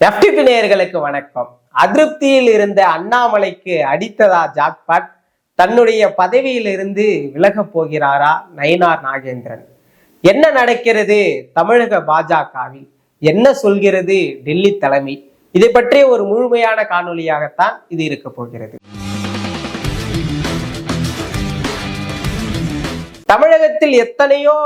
FTP நேயர்களுக்கு வணக்கம். அதிருப்தியில் இருந்த அண்ணாமலைக்கு அடித்ததா ஜாக்பாட்? தன்னுடைய பதவியில் இருந்து விலகப் போகிறாரா நயினார் நாகேந்திரன்? என்ன நடக்கிறது தமிழக பாஜகவில்? என்ன சொல்கிறது டெல்லி தலைமை? இதை பற்றிய ஒரு முழுமையான காணொலியாகத்தான் இது இருக்க போகிறது. தமிழகத்தில் எத்தனையோ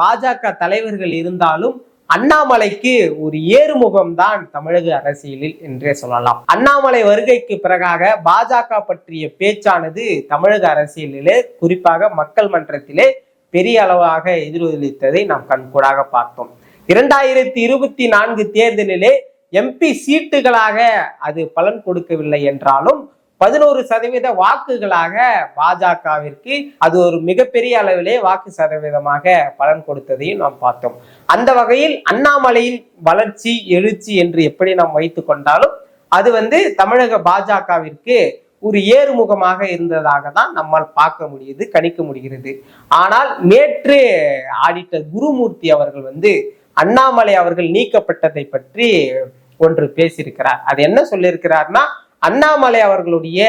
பாஜக தலைவர்கள் இருந்தாலும் அண்ணாமலைக்கு ஒரு ஏறுமுகம் தான் தமிழக அரசியலில் என்றே சொல்லலாம். அண்ணாமலை வருகைக்கு பிறகாக பாஜக பற்றிய பேச்சானது தமிழக அரசியலிலே, குறிப்பாக மக்கள் மன்றத்திலே பெரிய அளவாக எதிரொலித்ததை நாம் கண்கூடாக பார்த்தோம். 2024 தேர்தலிலே எம்பி சீட்டுகளாக அது பலன் கொடுக்கவில்லை என்றாலும் 11% வாக்குகளாக பாஜகவிற்கு அது ஒரு மிகப்பெரிய அளவிலே வாக்கு சதவீதமாக பலன் கொடுத்ததையும் நாம் பார்த்தோம். அந்த வகையில் அண்ணாமலையின் வளர்ச்சி எழுச்சி என்று எப்படி நாம் வைத்துக் கொண்டாலும் அது தமிழக பாஜகவிற்கு ஒரு ஏறுமுகமாக இருந்ததாக தான் நம்மால் பார்க்க முடியுது, கணிக்க முடிகிறது. ஆனால் நேற்று ஆடிட்டர் குருமூர்த்தி அவர்கள் அண்ணாமலை அவர்கள் நீக்கப்பட்டதை பற்றி ஒன்று பேசியிருக்கிறார். அது என்ன சொல்லியிருக்கிறார்னா, அண்ணாமலை அவர்களுடைய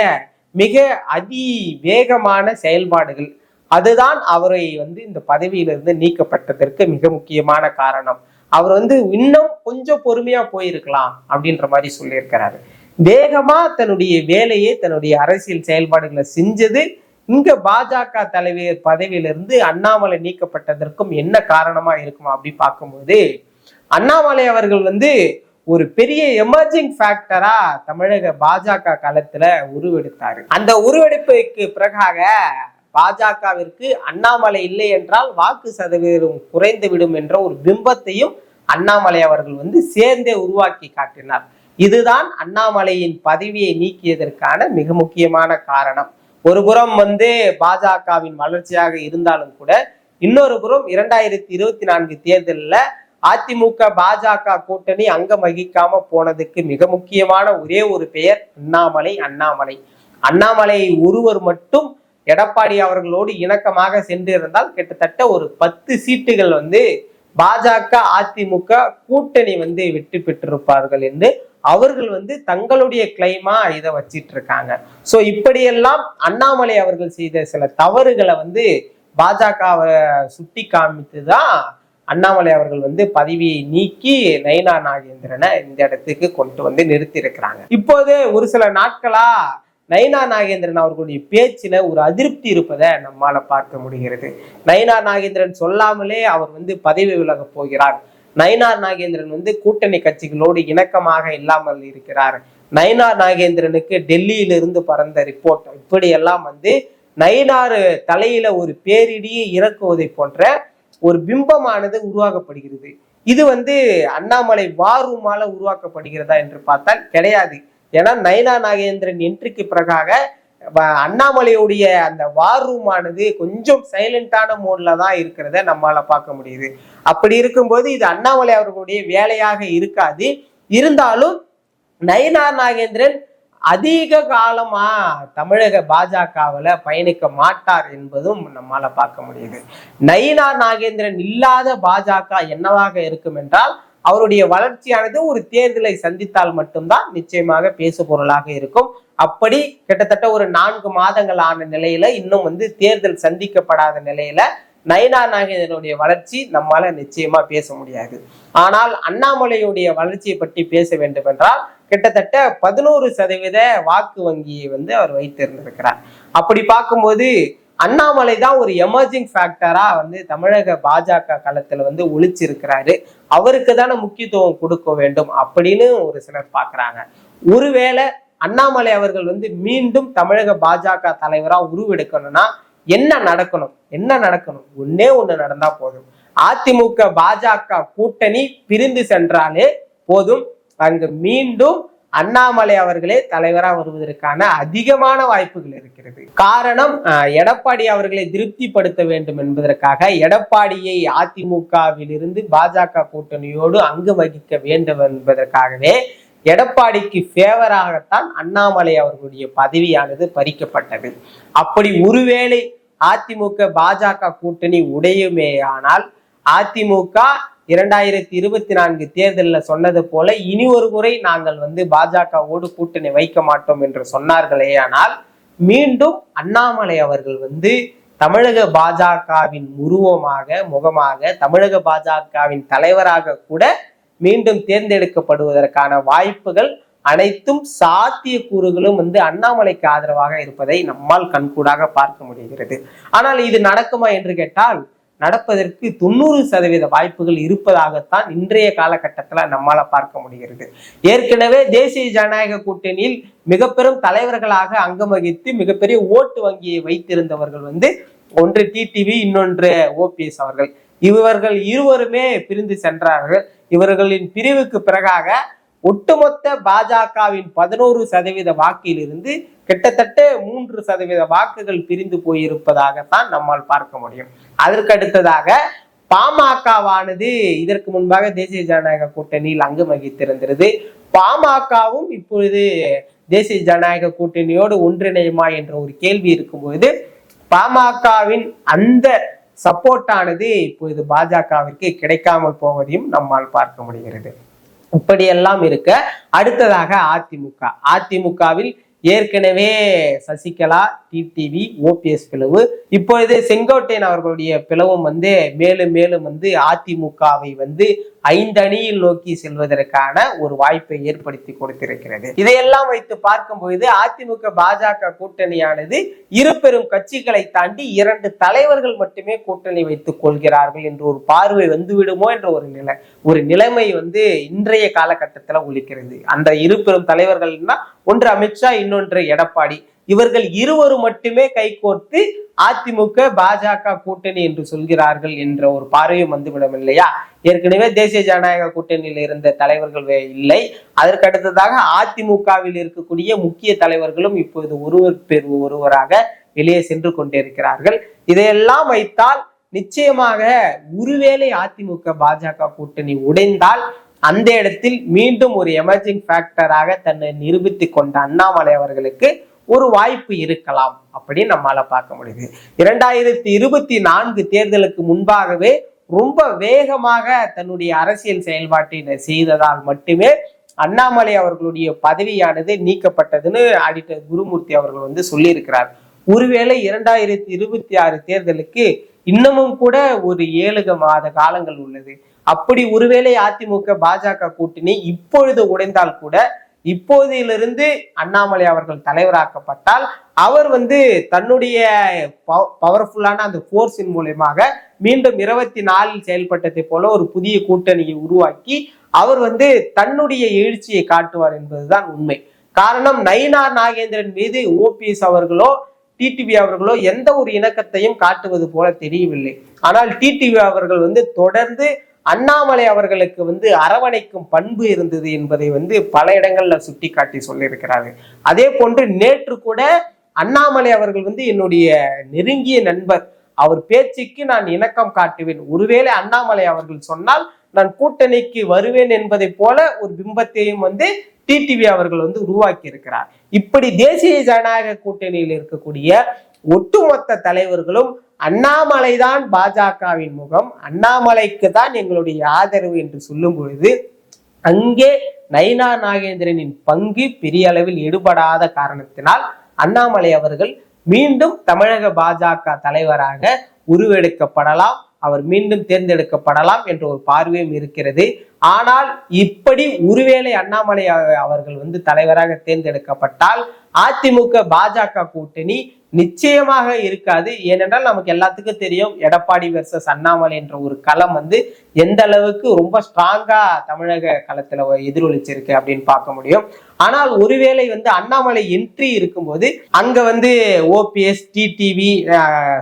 மிக அதிவேகமான செயல்பாடுகள் அதுதான் அவரை இந்த பதவியிலிருந்து நீக்கப்பட்டதற்கு மிக முக்கியமான காரணம். அவர் இன்னும் கொஞ்சம் பொறுமையா போயிருக்கலாம் அப்படின்ற மாதிரி சொல்லியிருக்கிறாரு. வேகமா தன்னுடைய வேலையை, தன்னுடைய அரசியல் செயல்பாடுகளை செஞ்சது இங்க பாஜக தலைவர் பதவியிலிருந்து அண்ணாமலை நீக்கப்பட்டதற்கும் என்ன காரணமா இருக்குமா அப்படி பார்க்கும்போது, அண்ணாமலை அவர்கள் ஒரு பெரிய எமர்ஜிங் ஃபேக்டரா தமிழக பாஜக களத்துல உருவெடுத்தாரு. அந்த உருவெடுப்புக்கு பிறகாக பாஜகவிற்கு அண்ணாமலை இல்லை என்றால் வாக்கு சதவீதம் குறைந்து விடும் என்ற ஒரு பிம்பத்தையும் அண்ணாமலை அவர்கள் சேர்ந்தே உருவாக்கி காட்டினார். இதுதான் அண்ணாமலையின் பதவியை நீக்கியதற்கான மிக முக்கியமான காரணம். ஒரு புறம் பாஜகவின் வளர்ச்சியாக இருந்தாலும் கூட, இன்னொரு புறம் 2024 தேர்தலில் அதிமுக பாஜக கூட்டணி அங்கம் வகிக்காம போனதுக்கு மிக முக்கியமான ஒரே ஒரு பெயர் அண்ணாமலை ஒருவர் மட்டும் எடப்பாடி அவர்களோடு இணக்கமாக சென்றிருந்தால் கிட்டத்தட்ட ஒரு 10 சீட்டுகள் பாஜக அதிமுக கூட்டணி வெற்றி பெற்றிருப்பார்கள் என்று அவர்கள் தங்களுடைய கிளைமா இதை வச்சிட்டு இருக்காங்க. சோ இப்படியெல்லாம் அண்ணாமலை அவர்கள் செய்த சில தவறுகளை பாஜகவை சுட்டி காமித்துதான் அண்ணாமலை அவர்கள் பதவியை நீக்கி நயினார் நாகேந்திரனை இந்த இடத்துக்கு கொண்டு நிறுத்தி இருக்கிறாங்க. இப்போது ஒரு சில நாட்களா நயினார் நாகேந்திரன் அவர்களுடைய பேச்சில ஒரு அதிருப்தி இருப்பதை நம்மால பார்க்க முடிகிறது. நயினார் நாகேந்திரன் சொல்லாமலே அவர் பதவி விலக போகிறார். நயினார் நாகேந்திரன் கூட்டணி கட்சிகளோடு இணக்கமாக இல்லாமல் இருக்கிறார். நயினார் நாகேந்திரனுக்கு டெல்லியிலிருந்து பறந்த ரிப்போர்ட் இப்படி எல்லாம் நயினார் தலையில ஒரு பேரிடியை இறக்குவதை போன்ற ஒரு பிம்பமானது உருவாக்கப்படுகிறது. இது அண்ணாமலை வாரூமால உருவாக்கப்படுகிறதா என்று பார்த்தால் கிடையாது. ஏன்னா நயினார் நாகேந்திரன் என்ட்ரிக்கு பிறகாக அண்ணாமலையுடைய அந்த வாரூமானது கொஞ்சம் சைலண்டான மோட்ல தான் இருக்கிறத நம்மளால பார்க்க முடியுது. அப்படி இருக்கும்போது இது அண்ணாமலை அவர்களுடைய வேலையாக இருக்காது. இருந்தாலும் நயினார் நாகேந்திரன் அதிக காலமா தமிழக பாஜகவுல பயணிக்க மாட்டார் என்பதும் நம்மால பார்க்க முடியுது. நயினார் நாகேந்திரன் இல்லாத பாஜக என்னவாக இருக்கும் என்றால், அவருடைய வளர்ச்சியானது ஒரு தேர்தலை சந்தித்தால் மட்டும்தான் நிச்சயமாக பேசு பொருளாக இருக்கும். அப்படி கிட்டத்தட்ட ஒரு 4 மாதங்கள் ஆன நிலையில, இன்னும் தேர்தல் சந்திக்கப்படாத நிலையில நயினார் நாகேந்திரனுடைய வளர்ச்சி நம்மால நிச்சயமா பேச முடியாது. ஆனால் அண்ணாமலையுடைய வளர்ச்சியை பற்றி பேச வேண்டும் என்றால் கிட்டத்தட்ட 11% வாக்கு வங்கியை அவர் வைத்திருந்திருக்கிறார். அப்படி பார்க்கும்போது அண்ணாமலை தான் ஒரு எமர்ஜிங் ஃபேக்டரா தமிழக பாஜக களத்துல ஒழிச்சிருக்கிறாரு. அவருக்கு தானே முக்கியத்துவம் கொடுக்க வேண்டும் அப்படின்னு ஒரு சிலர் பாக்குறாங்க. ஒருவேளை அண்ணாமலை அவர்கள் மீண்டும் தமிழக பாஜக தலைவரா உருவெடுக்கணும்னா என்ன நடக்கணும்? ஒன்னே ஒண்ணு நடந்தா போதும். அதிமுக பாஜக கூட்டணி பிரிந்து சென்றாலே போதும். அங்கு மீண்டும் அண்ணாமலை அவர்களே தலைவரா வருவதற்கான அதிகமான வாய்ப்புகள் இருக்கிறது. காரணம், எடப்பாடி அவர்களை திருப்திப்படுத்த வேண்டும் என்பதற்காக எடப்பாடியை அதிமுகவில் இருந்து பாஜக கூட்டணியோடு அங்கு வகிக்க வேண்டும் என்பதற்காகவே எடப்பாடிக்கு ஃபேவராகத்தான் அண்ணாமலை அவர்களுடைய பதவியானது பறிக்கப்பட்டது. அப்படி ஒருவேளை அதிமுக பாஜக கூட்டணி உடையுமேயானால் அதிமுக 2024 தேர்தலில் சொன்னது போல இனி ஒரு முறை நாங்கள் பாஜகவோடு கூட்டணி வைக்க மாட்டோம் என்று சொன்னார்களே, ஆனால் மீண்டும் அண்ணாமலை அவர்கள் தமிழக பாஜகவின் உருவமாக, முகமாக, தமிழக பாஜகவின் தலைவராக கூட மீண்டும் தேர்ந்தெடுக்கப்படுவதற்கான வாய்ப்புகள் அனைத்தும் சாத்தியக்கூறுகளும் அண்ணாமலைக்கு ஆதரவாக இருப்பதை நம்மால் கண்கூடாக பார்க்க முடிகிறது. ஆனால் இது நடக்குமா என்று கேட்டால் நடப்பதற்கு 90% வாய்ப்புகள் இருப்பதாகத்தான் இன்றைய காலகட்டத்துல நம்மால பார்க்க முடிகிறது. ஏற்கனவே தேசிய ஜனநாயக கூட்டணியில் மிக பெரும் தலைவர்களாக அங்கம் வகித்து மிகப்பெரிய ஓட்டு வங்கியை வைத்திருந்தவர்கள் ஒன்று டிடிவி, இன்னொன்று ஓபிஎஸ் அவர்கள். இவர்கள் இருவருமே பிரிந்து சென்றார்கள். இவர்களின் பிரிவுக்கு பிறகாக ஒட்டுமொத்த பாஜகவின் 11% வாக்கிலிருந்து கிட்டத்தட்ட 3% வாக்குகள் பிரிந்து போயிருப்பதாகத்தான் நம்மால் பார்க்க முடியும். அதற்கு அடுத்ததாக பாமகவானது இதற்கு முன்பாக தேசிய ஜனநாயக கூட்டணியில் அங்கம் வகித்திருந்தது. பாமகவும் இப்பொழுது தேசிய ஜனநாயக கூட்டணியோடு ஒன்றிணையுமா என்ற ஒரு கேள்வி இருக்கும்போது பாமகவின் அந்த சப்போர்ட் ஆனது இப்பொழுது பாஜகவிற்கு கிடைக்காமல் போவதையும் நம்மால் பார்க்க முடிகிறது. இப்படியெல்லாம் இருக்க அடுத்ததாக அதிமுகவில் ஏற்கனவே சசிகலா, டிடிவி, ஓபிஎஸ் பிளவு, இப்பொழுது செங்கோட்டையன் அவர்களுடைய பிளவும் மேலும் மேலும் அதிமுகவை 5 அணியில் நோக்கி செல்வதற்கான ஒரு வாய்ப்பை ஏற்படுத்தி கொடுத்திருக்கிறது. இதையெல்லாம் வைத்து பார்க்கும் பொழுது அதிமுக பாஜக கூட்டணியானது இரு பெரும் கட்சிகளை தாண்டி 2 தலைவர்கள் மட்டுமே கூட்டணி வைத்துக் கொள்கிறார்கள் என்று ஒரு பார்வை வந்துவிடுமோ என்ற ஒரு நிலைமை இன்றைய காலகட்டத்துல ஒலிக்கிறது. அந்த இரு பெரும் தலைவர்கள்னா ஒன்று அமித்ஷா, இன்னொன்று எடப்பாடி. இவர்கள் இருவரும் மட்டுமே கைகோர்த்து அதிமுக பாஜக கூட்டணி என்று சொல்கிறார்கள் என்ற ஒரு பார்வையும் வந்துவிடும் இல்லையா? ஏற்கனவே தேசிய ஜனநாயக கூட்டணியில் இருந்த தலைவர்கள் இல்லை. அதற்கு அடுத்ததாக அதிமுகவில் இருக்கக்கூடிய முக்கிய தலைவர்களும் இப்பொழுது ஒருவராக வெளியே சென்று கொண்டிருக்கிறார்கள். இதையெல்லாம் வைத்தால் நிச்சயமாக ஒருவேளை அதிமுக பாஜக கூட்டணி உடைந்தால் அந்த இடத்தில் மீண்டும் ஒரு எமர்ஜிங் ஃபேக்டராக தன்னை நிரூபித்துக் கொண்ட அண்ணாமலை அவர்களுக்கு ஒரு வாய்ப்பு இருக்கலாம் அப்படின்னு நம்மால பார்க்க முடியுது. 2024 தேர்தலுக்கு முன்பாகவே ரொம்ப வேகமாக தன்னுடைய அரசியல் செயல்பாட்டை செய்ததால் மட்டுமே அண்ணாமலை அவர்களுடைய பதவியானது நீக்கப்பட்டதுன்னு ஆடிட்டர் குருமூர்த்தி அவர்கள் சொல்லியிருக்கிறார். ஒருவேளை 2026 தேர்தலுக்கு இன்னமும் கூட ஒரு 7 மாத காலங்கள் உள்ளது. அப்படி ஒருவேளை அதிமுக பாஜக கூட்டணி இப்பொழுது உடைந்தால் கூட இப்போதிலிருந்து அண்ணாமலை அவர்கள் தலைவராக்கப்பட்டால் அவர் தன்னுடைய பவர்ஃபுல்லான அந்த போர்ஸின் மூலமாக மீண்டும் 24 செயல்பட்டதை போல ஒரு புதிய கூட்டணியை உருவாக்கி அவர் தன்னுடைய எழுச்சியை காட்டுவார் என்பதுதான் உண்மை. காரணம், நயினார் நாகேந்திரன் மீது ஓபிஎஸ் அவர்களோ டிடிவி அவர்களோ எந்த ஒரு இணக்கத்தையும் காட்டுவது போல தெரியவில்லை. ஆனால் டிடிவி அவர்கள் தொடர்ந்து அண்ணாமலை அவர்களுக்கு அரவணைக்கும் பண்பு இருந்தது என்பதை பல இடங்கள்ல சுட்டி காட்டி சொல்லியிருக்கிறாரு. அதே போன்று நேற்று கூட அண்ணாமலை அவர்கள் என்னுடைய நெருங்கிய நண்பர், அவர் பேச்சுக்கு நான் இணக்கம் காட்டுவேன், ஒருவேளை அண்ணாமலை அவர்கள் சொன்னால் நான் கூட்டணிக்கு வருவேன் என்பதை போல ஒரு பிம்பத்தையும் டிடிவி அவர்கள் உருவாக்கி இருக்கிறார். இப்படி தேசிய ஜனநாயக கூட்டணியில் இருக்கக்கூடிய ஒட்டுமொத்த தலைவர்களும் அண்ணாமலை தான் பாஜகவின் முகம், அண்ணாமலைக்கு தான் எங்களுடைய ஆதரவு என்று சொல்லும் பொழுது அங்கே நயினார் நாகேந்திரனின் பங்கு பெரிய அளவில் ஈடுபடாத காரணத்தினால் அண்ணாமலை அவர்கள் மீண்டும் தமிழக பாஜக தலைவராக உருவெடுக்கப்படலாம், அவர் மீண்டும் தேர்ந்தெடுக்கப்படலாம் என்ற ஒரு பார்வையும் இருக்கிறது. ஆனால் இப்படி ஒருவேளை அண்ணாமலை அவர்கள் தலைவராக தேர்ந்தெடுக்கப்பட்டால் அதிமுக பாஜக கூட்டணி நிச்சயமாக இருக்காது. ஏனென்றால் நமக்கு எல்லாத்துக்கும் தெரியும் எடப்பாடி வெர்சஸ் அண்ணாமலை என்ற ஒரு களம் எந்த அளவுக்கு ரொம்ப ஸ்ட்ராங்கா தமிழக களத்துல எதிரொலிச்சிருக்கு அப்படின்னு பார்க்க முடியும். ஆனால் ஒருவேளை அண்ணாமலை என்ட்ரி இருக்கும்போது அங்க ஓபிஎஸ், டிடிவி,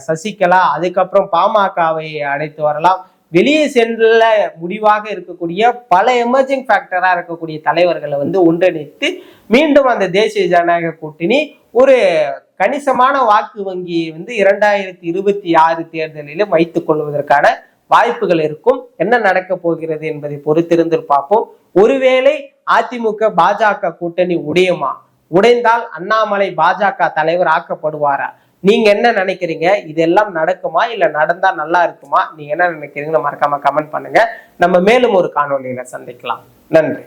சசிகலா, அதுக்கப்புறம் பாமகவை அழைத்து வரலாம். வெளியே சென்ற முடிவாக இருக்கக்கூடிய பல எமர்ஜிங் ஃபேக்டரா இருக்கக்கூடிய தலைவர்களை ஒன்றிணைத்து மீண்டும் அந்த தேசிய ஜனநாயக கூட்டணி ஒரு கணிசமான வாக்கு வங்கியை 2026 தேர்தலிலும் வைத்துக் கொள்வதற்கான வாய்ப்புகள் இருக்கும். என்ன நடக்க போகிறது என்பதை பொறுத்திருந்து பார்ப்போம். ஒருவேளை அதிமுக பாஜக கூட்டணி உடையுமா? உடைந்தால் அண்ணாமலை பாஜக தலைவர் ஆக்கப்படுவாரா? நீங்க என்ன நினைக்கிறீங்க? இதெல்லாம் நடக்குமா இல்ல நடந்தா நல்லா இருக்குமா? நீங்க என்ன நினைக்கிறீங்கன்னு மறக்காம கமெண்ட் பண்ணுங்க. நம்ம மேலும் ஒரு காணொளியில சந்திக்கலாம். நன்றி.